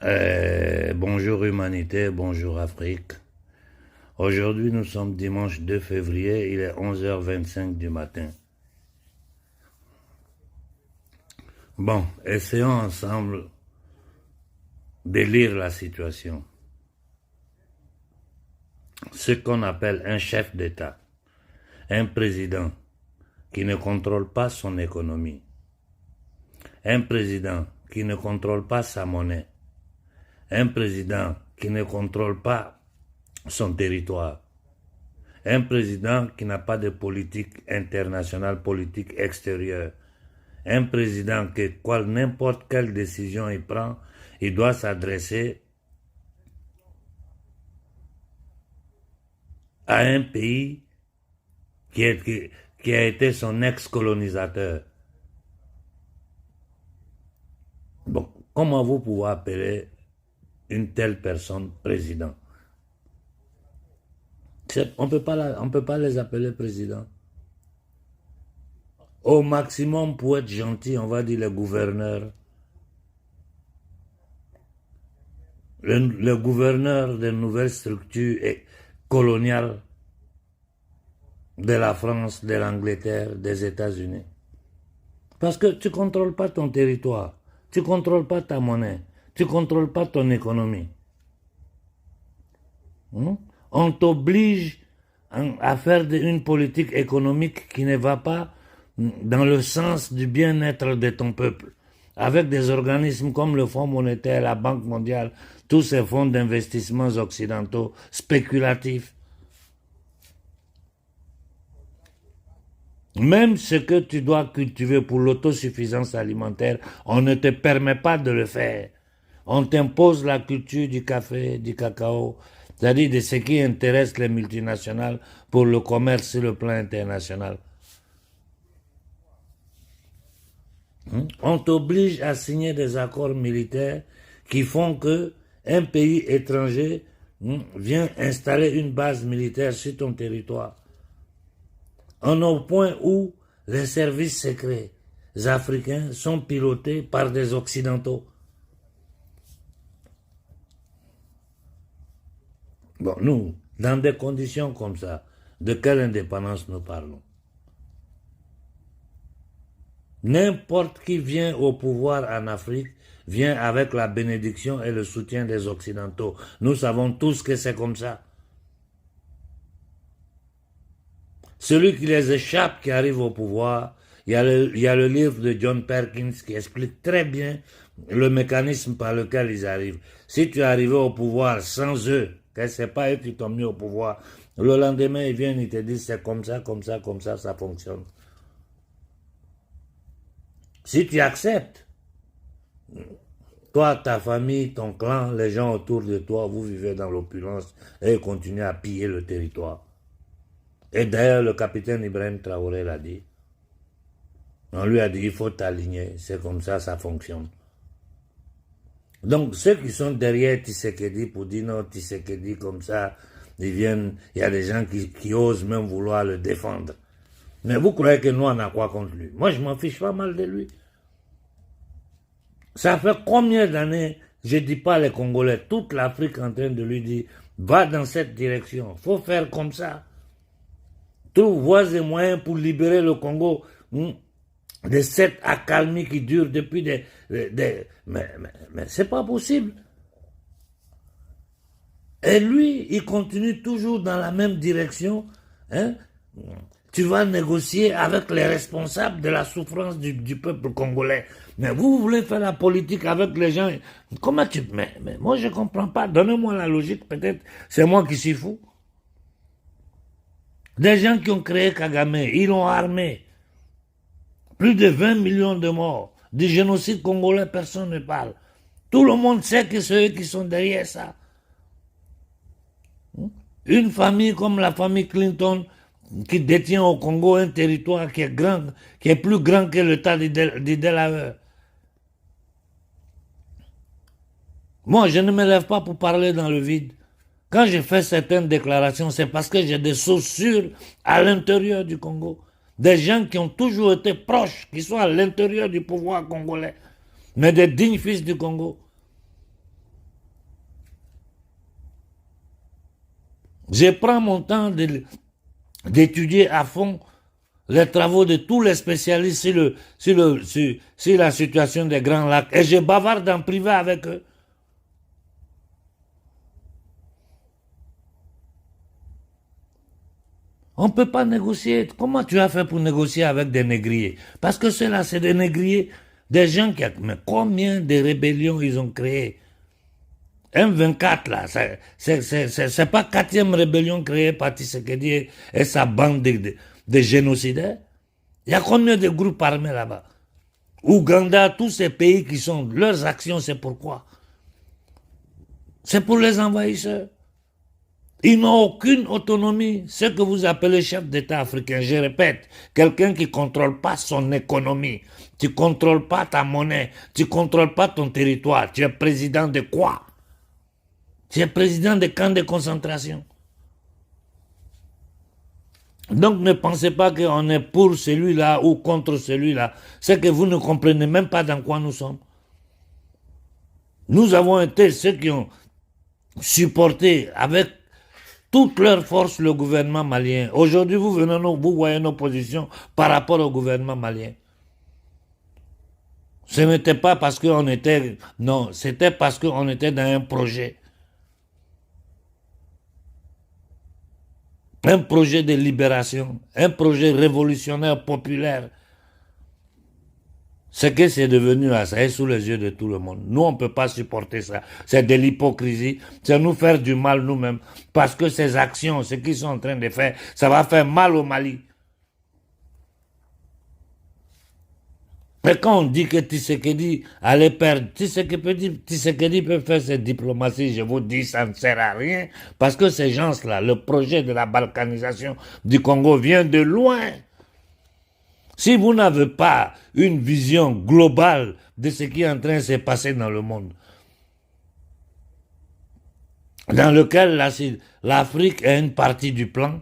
Bonjour humanité, bonjour Afrique. Aujourd'hui, nous sommes dimanche 2 février, il est 11h25 du matin. Bon, essayons ensemble de lire la situation. Ce qu'on appelle un chef d'État, un président qui ne contrôle pas son économie, un président qui ne contrôle pas sa monnaie, un président qui ne contrôle pas son territoire, un président qui n'a pas de politique internationale, politique extérieure, un président que n'importe quelle décision il prend, il doit s'adresser à un pays qui a été son ex-colonisateur. Bon, comment vous pouvez appeler une telle personne président? On peut pas les appeler président. Au maximum, pour être gentil, on va dire le gouverneur. Le gouverneur des nouvelles structures coloniales de la France, de l'Angleterre, des États-Unis. Parce que tu ne contrôles pas ton territoire, tu ne contrôles pas ta monnaie, tu ne contrôles pas ton économie. On t'oblige à faire une politique économique qui ne va pas dans le sens du bien-être de ton peuple. Avec des organismes comme le Fonds monétaire, la Banque mondiale, tous ces fonds d'investissements occidentaux spéculatifs. Même ce que tu dois cultiver pour l'autosuffisance alimentaire, on ne te permet pas de le faire. On t'impose la culture du café, du cacao, c'est-à-dire de ce qui intéresse les multinationales pour le commerce sur le plan international. On t'oblige à signer des accords militaires qui font que un pays étranger vient installer une base militaire sur ton territoire. On est au point où les services secrets africains sont pilotés par des Occidentaux. Bon, nous, dans des conditions comme ça, de quelle indépendance nous parlons? N'importe qui vient au pouvoir en Afrique vient avec la bénédiction et le soutien des Occidentaux. Nous savons tous que c'est comme ça. Celui qui les échappe, qui arrive au pouvoir, il y a le livre de John Perkins qui explique très bien le mécanisme par lequel ils arrivent. Si tu es arrivé au pouvoir sans eux, que ce n'est pas eux qui t'ont mis au pouvoir, le lendemain, ils viennent, ils te disent c'est comme ça, comme ça, comme ça fonctionne. Si tu acceptes, toi, ta famille, ton clan, les gens autour de toi, vous vivez dans l'opulence et continuez à piller le territoire. Et d'ailleurs, le capitaine Ibrahim Traoré l'a dit. On lui a dit, il faut t'aligner, c'est comme ça, ça fonctionne. Donc, ceux qui sont derrière Tshisekedi pour dire non, Tshisekedi comme ça, ils viennent, il y a des gens qui osent même vouloir le défendre. Mais vous croyez que nous, on a quoi contre lui? Moi, je m'en fiche pas mal de lui. Ça fait combien d'années, je ne dis pas les Congolais, toute l'Afrique en train de lui dire, va dans cette direction, il faut faire comme ça. Trouve voies et moyens pour libérer le Congo de cette accalmie qui dure depuis mais c'est pas possible. Et lui, il continue toujours dans la même direction. Tu vas négocier avec les responsables de la souffrance du peuple congolais. Mais vous voulez faire la politique avec les gens. Comment tu... Mais moi, je ne comprends pas. Donnez-moi la logique, peut-être. C'est moi qui suis fou. Des gens qui ont créé Kagame, ils l'ont armé. Plus de 20 millions de morts. Du génocide congolais, personne ne parle. Tout le monde sait que c'est eux qui sont derrière ça. Une famille comme la famille Clinton, qui détient au Congo un territoire qui est grand, qui est plus grand que l'État du Delaware. Moi, je ne me lève pas pour parler dans le vide. Quand je fais certaines déclarations, c'est parce que j'ai des sources sûres à l'intérieur du Congo. Des gens qui ont toujours été proches, qui sont à l'intérieur du pouvoir congolais, mais des dignes fils du Congo. Je prends mon temps d'étudier à fond les travaux de tous les spécialistes sur la situation des Grands Lacs. Et je bavarde en privé avec eux. On ne peut pas négocier. Comment tu as fait pour négocier avec des négriers? Parce que ceux-là, c'est des négriers, des gens qui... Mais combien de rébellions ils ont créées? M24, là, c'est pas 4e rébellion créée par Tshisekedi et sa bande de génocidaires. Il y a combien de groupes armés là-bas? Ouganda, tous ces pays qui sont... Leurs actions, c'est pourquoi? C'est pour les envahisseurs. Ils n'ont aucune autonomie. Ce que vous appelez chef d'État africain, je répète, quelqu'un qui ne contrôle pas son économie, tu ne contrôles pas ta monnaie, tu ne contrôles pas ton territoire. Tu es président de quoi? Tu es président des camps de concentration. Donc ne pensez pas qu'on est pour celui-là ou contre celui-là. C'est que vous ne comprenez même pas dans quoi nous sommes. Nous avons été ceux qui ont supporté avec toute leur force le gouvernement malien. Aujourd'hui, vous voyez nos positions par rapport au gouvernement malien. Ce n'était pas parce qu'on était... Non, c'était parce qu'on était dans un projet. Un projet de libération, un projet révolutionnaire populaire. Ce que c'est devenu là, ça est sous les yeux de tout le monde. Nous, on ne peut pas supporter ça. C'est de l'hypocrisie. C'est nous faire du mal nous-mêmes. Parce que ces actions, ce qu'ils sont en train de faire, ça va faire mal au Mali. Mais quand on dit que Tshisekedi allait perdre, Tshisekedi peut faire cette diplomatie, je vous dis, ça ne sert à rien. Parce que ces gens-là, le projet de la balkanisation du Congo vient de loin. Si vous n'avez pas une vision globale de ce qui est en train de se passer dans le monde, dans lequel l'Afrique est une partie du plan,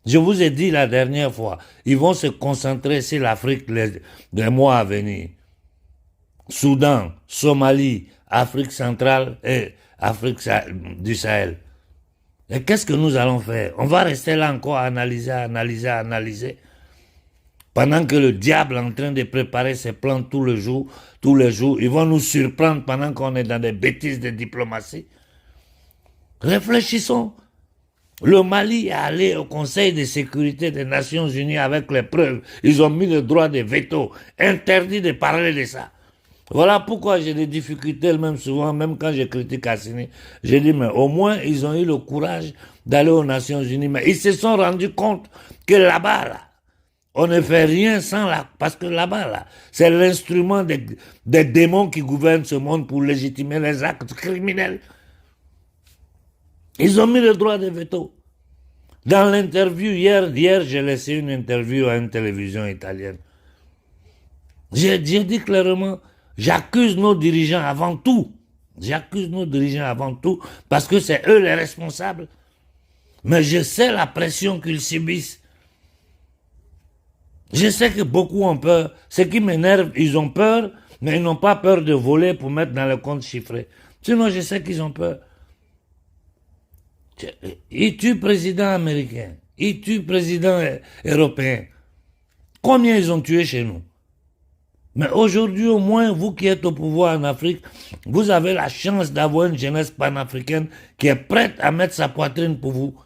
je vous ai dit la dernière fois, ils vont se concentrer sur l'Afrique les mois à venir. Soudan, Somalie, Afrique centrale et Afrique du Sahel. Et qu'est-ce que nous allons faire? On va rester là encore à analyser. Pendant que le diable est en train de préparer ses plans tous les jours, ils vont nous surprendre pendant qu'on est dans des bêtises de diplomatie. Réfléchissons. Le Mali est allé au Conseil de sécurité des Nations Unies avec les preuves. Ils ont mis le droit de veto. Interdit de parler de ça. Voilà pourquoi j'ai des difficultés, même souvent, même quand je critique Assini. Je dis, mais au moins, ils ont eu le courage d'aller aux Nations Unies. Mais ils se sont rendus compte que là-bas, là, on ne fait rien sans là, parce que là-bas, là, c'est l'instrument des démons qui gouvernent ce monde pour légitimer les actes criminels. Ils ont mis le droit de veto. Dans l'interview, hier, j'ai laissé une interview à une télévision italienne. J'ai dit clairement, j'accuse nos dirigeants avant tout. J'accuse nos dirigeants avant tout, parce que c'est eux les responsables. Mais je sais la pression qu'ils subissent. Je sais que beaucoup ont peur. Ce qui m'énerve, ils ont peur, mais ils n'ont pas peur de voler pour mettre dans le compte chiffré. Sinon, je sais qu'ils ont peur. Ils tuent président américain, ils tuent président européen. Combien ils ont tué chez nous? Mais aujourd'hui, au moins, vous qui êtes au pouvoir en Afrique, vous avez la chance d'avoir une jeunesse panafricaine qui est prête à mettre sa poitrine pour vous.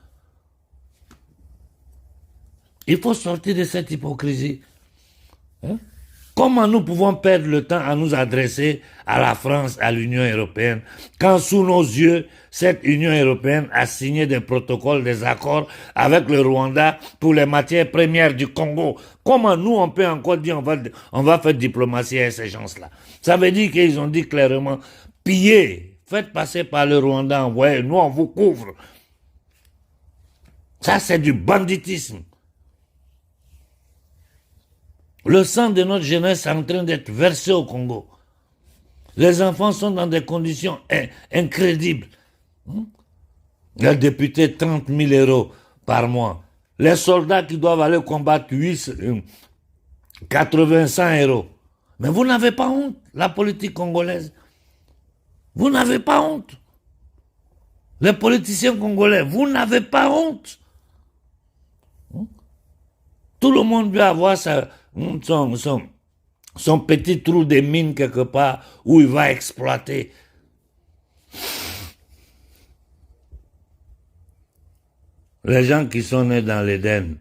Il faut sortir de cette hypocrisie. Hein? Comment nous pouvons perdre le temps à nous adresser à la France, à l'Union européenne, quand sous nos yeux, cette Union européenne a signé des protocoles, des accords avec le Rwanda pour les matières premières du Congo? Comment nous, on peut encore dire on va faire diplomatie avec ces gens-là? Ça veut dire qu'ils ont dit clairement, pillez, faites passer par le Rwanda, envoyez, nous on vous couvre. Ça, c'est du banditisme. Le sang de notre jeunesse est en train d'être versé au Congo. Les enfants sont dans des conditions incrédibles. Les députés, 30 000 euros par mois. Les soldats qui doivent aller combattre 80, 100 euros. Mais vous n'avez pas honte, la politique congolaise. Vous n'avez pas honte. Les politiciens congolais, vous n'avez pas honte. Tout le monde veut avoir son petit trou de mine quelque part où il va exploiter. Les gens qui sont nés dans l'Éden,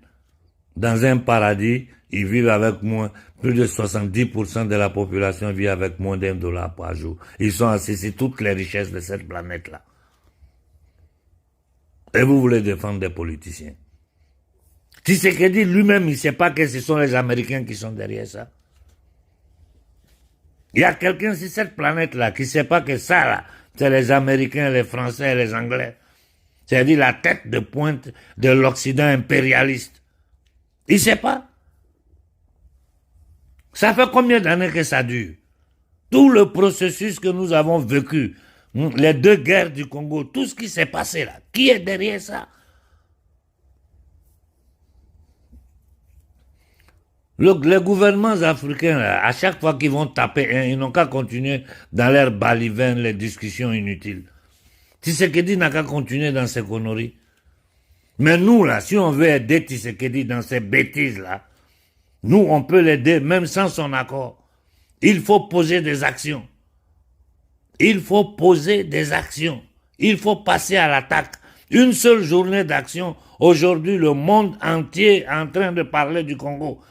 dans un paradis, ils vivent avec moins, plus de 70% de la population vit avec moins d'$1 par jour. Ils sont assis sur toutes les richesses de cette planète-là. Et vous voulez défendre des politiciens. Tshisekedi lui-même, il ne sait pas que ce sont les Américains qui sont derrière ça. Il y a quelqu'un sur cette planète-là qui ne sait pas que ça, là, c'est les Américains, les Français et les Anglais. C'est-à-dire la tête de pointe de l'Occident impérialiste. Il ne sait pas. Ça fait combien d'années que ça dure? Tout le processus que nous avons vécu, les 2 guerres du Congo, tout ce qui s'est passé là, qui est derrière ça? Les gouvernements africains, là, à chaque fois qu'ils vont taper, ils n'ont qu'à continuer dans leur balivernes, les discussions inutiles. Tshisekedi n'a qu'à continuer dans ses conneries. Mais nous, là, si on veut aider Tshisekedi dans ces bêtises-là, nous, on peut l'aider même sans son accord. Il faut poser des actions. Il faut poser des actions. Il faut passer à l'attaque. Une seule journée d'action. Aujourd'hui, le monde entier est en train de parler du Congo.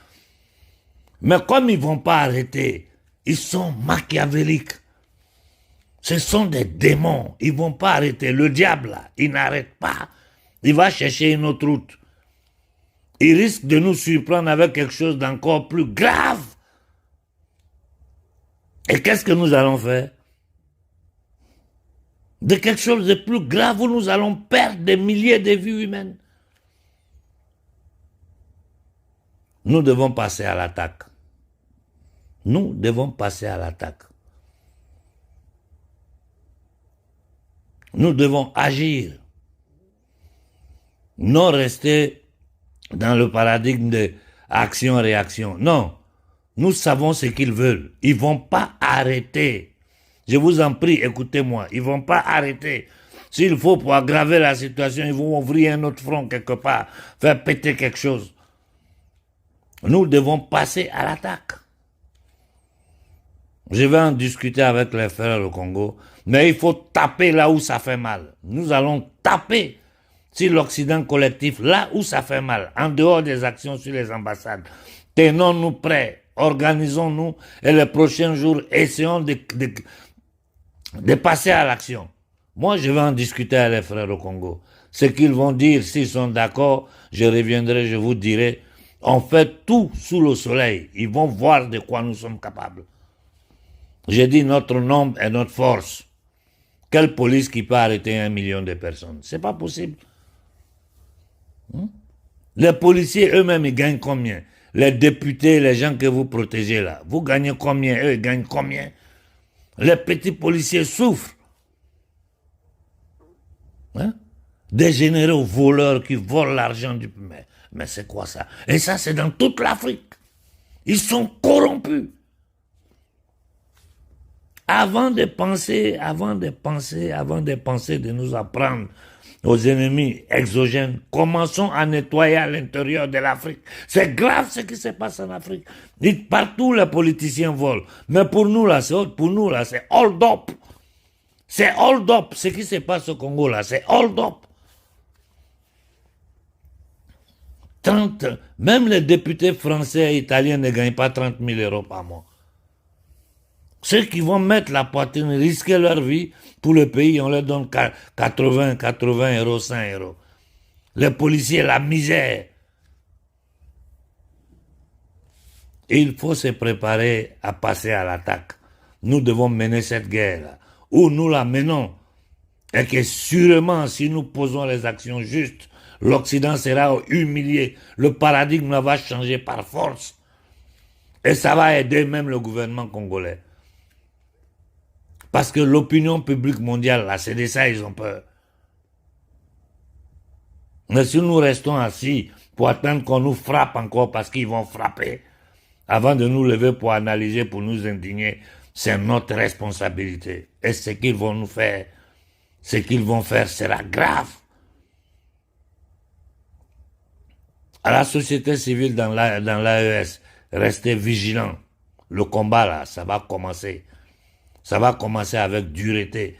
Mais comme ils ne vont pas arrêter, ils sont machiavéliques. Ce sont des démons. Ils ne vont pas arrêter. Le diable, là, il n'arrête pas. Il va chercher une autre route. Il risque de nous surprendre avec quelque chose d'encore plus grave. Et qu'est-ce que nous allons faire? De quelque chose de plus grave où nous allons perdre des milliers de vies humaines. Nous devons passer à l'attaque. Nous devons passer à l'attaque. Nous devons agir. Non rester dans le paradigme de action-réaction. Non, nous savons ce qu'ils veulent. Ils ne vont pas arrêter. Je vous en prie, écoutez-moi. Ils ne vont pas arrêter. S'il faut pour aggraver la situation, ils vont ouvrir un autre front quelque part, faire péter quelque chose. Nous devons passer à l'attaque. Je vais en discuter avec les frères au Congo, mais il faut taper là où ça fait mal. Nous allons taper sur l'Occident collectif, là où ça fait mal, en dehors des actions sur les ambassades. Tenons-nous prêts, organisons-nous et les prochains jours, essayons de passer à l'action. Moi, je vais en discuter avec les frères au Congo. Ce qu'ils vont dire, s'ils sont d'accord, je reviendrai, je vous dirai, on fait tout sous le soleil. Ils vont voir de quoi nous sommes capables. J'ai dit notre nombre et notre force. Quelle police qui peut arrêter 1 million de personnes? C'est pas possible. Les policiers eux-mêmes, ils gagnent combien? Les députés, les gens que vous protégez là, vous gagnez combien? Eux, ils gagnent combien? Les petits policiers souffrent. Des généraux voleurs qui volent l'argent du... Mais c'est quoi ça? Et ça, c'est dans toute l'Afrique. Ils sont corrompus. Avant de penser de nous apprendre aux ennemis exogènes, commençons à nettoyer à l'intérieur de l'Afrique. C'est grave ce qui se passe en Afrique. Dites partout les politiciens volent. Mais pour nous là, c'est hold up. C'est hold up. Ce qui se passe au Congo là, c'est hold up. 30, même les députés français et italiens ne gagnent pas 30 000 € par mois. Ceux qui vont mettre la poitrine, risquer leur vie pour le pays, on leur donne 80 €, 100 €. Les policiers, la misère. Et il faut se préparer à passer à l'attaque. Nous devons mener cette guerre. Où nous la menons. Et que sûrement, si nous posons les actions justes, l'Occident sera humilié. Le paradigme va changer par force. Et ça va aider même le gouvernement congolais. Parce que l'opinion publique mondiale, là, c'est de ça ils ont peur. Mais si nous restons assis pour attendre qu'on nous frappe encore parce qu'ils vont frapper, avant de nous lever pour analyser, pour nous indigner, c'est notre responsabilité. Et ce qu'ils vont nous faire, Ce qu'ils vont faire sera grave. À la société civile dans l'AES, restez vigilants. Le combat là, ça va commencer. Ça va commencer avec dureté.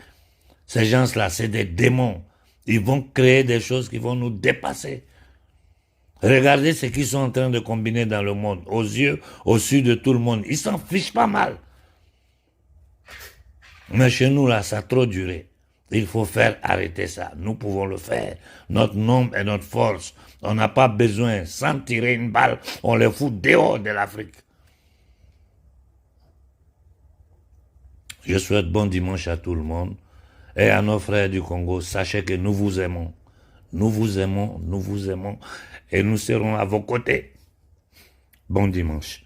Ces gens-là, c'est des démons. Ils vont créer des choses qui vont nous dépasser. Regardez ce qu'ils sont en train de combiner dans le monde. Aux yeux, au sud de tout le monde. Ils s'en fichent pas mal. Mais chez nous, là, ça a trop duré. Il faut faire arrêter ça. Nous pouvons le faire. Notre nombre et notre force. On n'a pas besoin, sans tirer une balle, on les fout dehors de l'Afrique. Je souhaite bon dimanche à tout le monde. Et à nos frères du Congo, sachez que nous vous aimons. Nous vous aimons, nous vous aimons. Et nous serons à vos côtés. Bon dimanche.